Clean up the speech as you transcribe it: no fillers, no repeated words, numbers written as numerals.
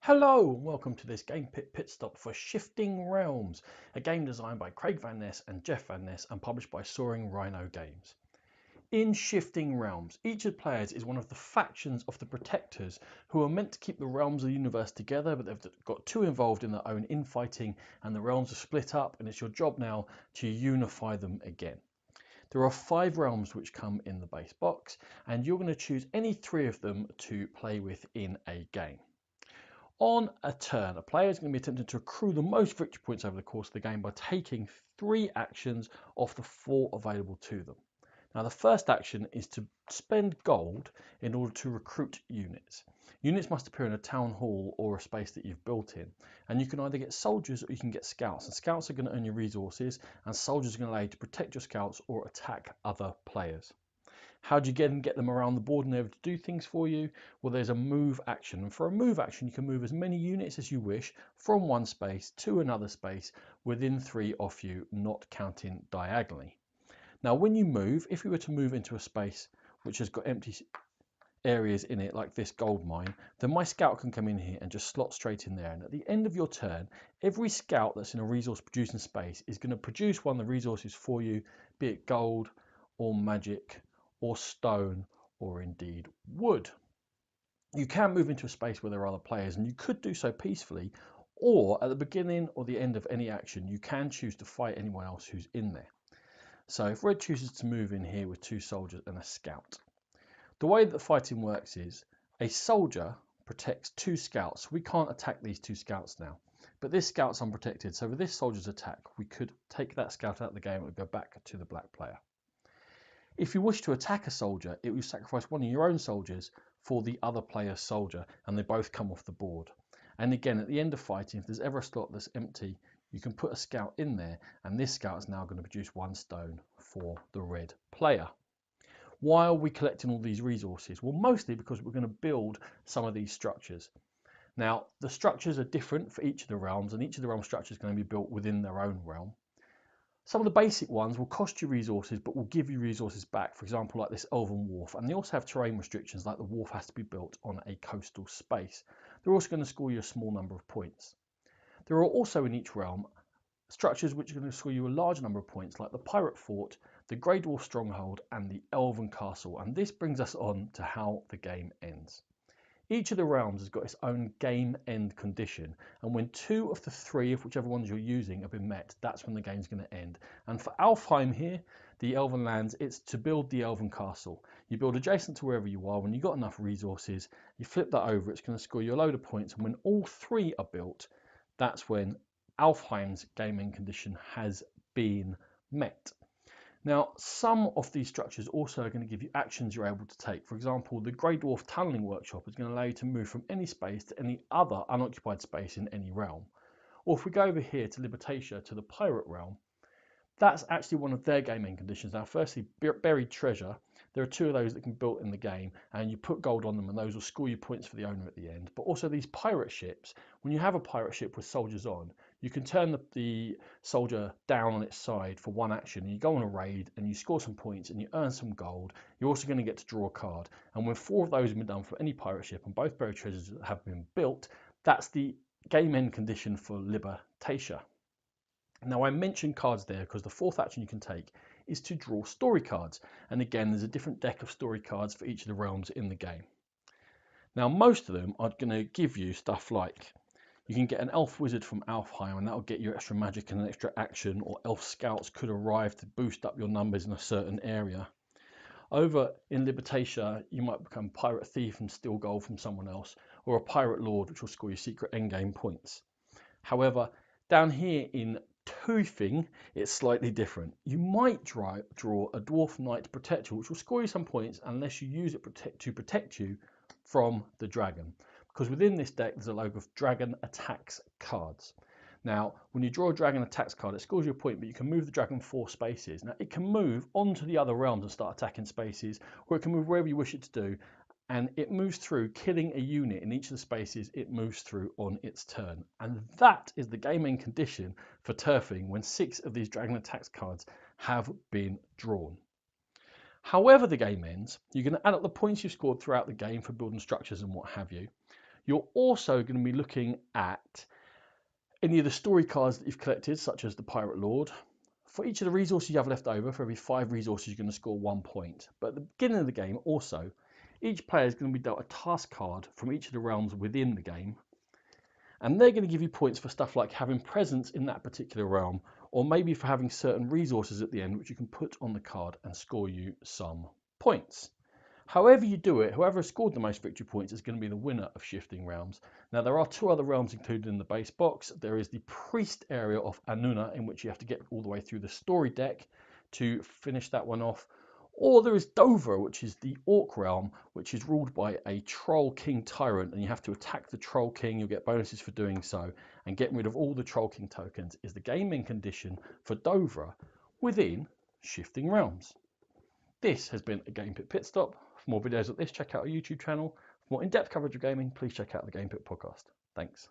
Hello and welcome to this Game Pit Stop for Shifting Realms, a game designed by Craig Van Ness and Jeff Van Ness and published by Soaring Rhino games. In Shifting Realms, each of the players is one of the factions of the Protectors who are meant to keep the realms of the universe together, but they've got too involved in their own infighting and the realms are split up, and it's your job now to unify them again. There are 5 realms which come in the base box, and you're going to choose any 3 of them to play with in a game. On a turn, a player is going to be attempting to accrue the most victory points over the course of the game by taking 3 actions off the 4 available to them. Now, the first action is to spend gold in order to recruit units. Units must appear in a town hall or a space that you've built in, and you can either get soldiers or you can get scouts. And scouts are going to earn you resources, and soldiers are going to allow you to protect your scouts or attack other players. How do you get them around the board and able to do things for you? Well, there's a move action. And for a move action, you can move as many units as you wish from one space to another space within 3 off you, not counting diagonally. Now, when you move, if you were to move into a space which has got empty areas in it, like this gold mine, then my scout can come in here and just slot straight in there. And at the end of your turn, every scout that's in a resource producing space is going to produce one of the resources for you, be it gold or magic or stone, or indeed wood. You can move into a space where there are other players, and you could do so peacefully, or at the beginning or the end of any action, you can choose to fight anyone else who's in there. So if red chooses to move in here with 2 soldiers and a scout, the way that the fighting works is a soldier protects 2 scouts. We can't attack these 2 scouts now, but this scout's unprotected, so with this soldier's attack, we could take that scout out of the game and go back to the black player. If you wish to attack a soldier, it will sacrifice one of your own soldiers for the other player's soldier, and they both come off the board. And again, at the end of fighting, if there's ever a slot that's empty, you can put a scout in there, and this scout is now going to produce 1 stone for the red player. Why are we collecting all these resources? Well, mostly because we're going to build some of these structures. Now, the structures are different for each of the realms, and each of the realm structures is going to be built within their own realm. Some of the basic ones will cost you resources, but will give you resources back. For example, like this elven wharf. And they also have terrain restrictions, like the wharf has to be built on a coastal space. They're also going to score you a small number of points. There are also in each realm structures which are going to score you a large number of points, like the pirate fort, the grey dwarf stronghold, and the elven castle. And this brings us on to how the game ends. Each of the realms has got its own game end condition, and when 2 of the 3 of whichever ones you're using have been met, that's when the game's going to end. And for Alfheim here, the Elven lands, it's to build the Elven castle. You build adjacent to wherever you are. When you've got enough resources, you flip that over, it's going to score you a load of points, and when all 3 are built, that's when Alfheim's game end condition has been met. Now, some of these structures also are going to give you actions you're able to take. For example, the Grey Dwarf Tunneling Workshop is going to allow you to move from any space to any other unoccupied space in any realm. Or if we go over here to Libertatia, to the Pirate Realm, that's actually one of their game end conditions. Now, firstly, buried treasure. There are 2 of those that can be built in the game, and you put gold on them, and those will score you points for the owner at the end. But also these pirate ships. When you have a pirate ship with soldiers on, you can turn the soldier down on its side for 1 action, and you go on a raid, and you score some points, and you earn some gold. You're also going to get to draw a card. And when 4 of those have been done for any pirate ship, and both buried treasures have been built, that's the game end condition for Libertatia. Now, I mentioned cards there because the 4th action you can take is to draw story cards. And again, there's a different deck of story cards for each of the realms in the game. Now, most of them are going to give you stuff like you can get an elf wizard from Alfheim, and that'll get you extra magic and an extra action, or elf scouts could arrive to boost up your numbers in a certain area. Over in Libertatia, you might become pirate thief and steal gold from someone else, or a pirate lord, which will score you secret endgame points. However, down here in Toothing, it's slightly different. You might draw a Dwarf Knight Protector, which will score you some points unless you use it to protect you from the dragon. Because within this deck, there's a load of dragon attacks cards. Now, when you draw a dragon attacks card, it scores you a point, but you can move the dragon 4 spaces. Now, it can move onto the other realms and start attacking spaces, or it can move wherever you wish it to do, and it moves through, killing a unit in each of the spaces it moves through on its turn. And that is the game end condition for turfing when 6 of these dragon attacks cards have been drawn. However the game ends, you're going to add up the points you've scored throughout the game for building structures and what have you. You're also going to be looking at any of the story cards that you've collected, such as the Pirate Lord. For each of the resources you have left over, for every 5 resources, you're going to score 1 point. But at the beginning of the game, also, each player is going to be dealt a task card from each of the realms within the game. And they're going to give you points for stuff like having presence in that particular realm, or maybe for having certain resources at the end, which you can put on the card and score you some points. However you do it, whoever has scored the most victory points is going to be the winner of Shifting Realms. Now, there are 2 other realms included in the base box. There is the Priest area of Anuna, in which you have to get all the way through the story deck to finish that one off. Or there is Dover, which is the Orc realm, which is ruled by a Troll King Tyrant, and you have to attack the Troll King. You'll get bonuses for doing so, and getting rid of all the Troll King tokens is the gaming condition for Dover within Shifting Realms. This has been a Game Pit Stop. For more videos like this, check out our YouTube channel. For more in-depth coverage of gaming, please check out the Game Pit podcast. Thanks.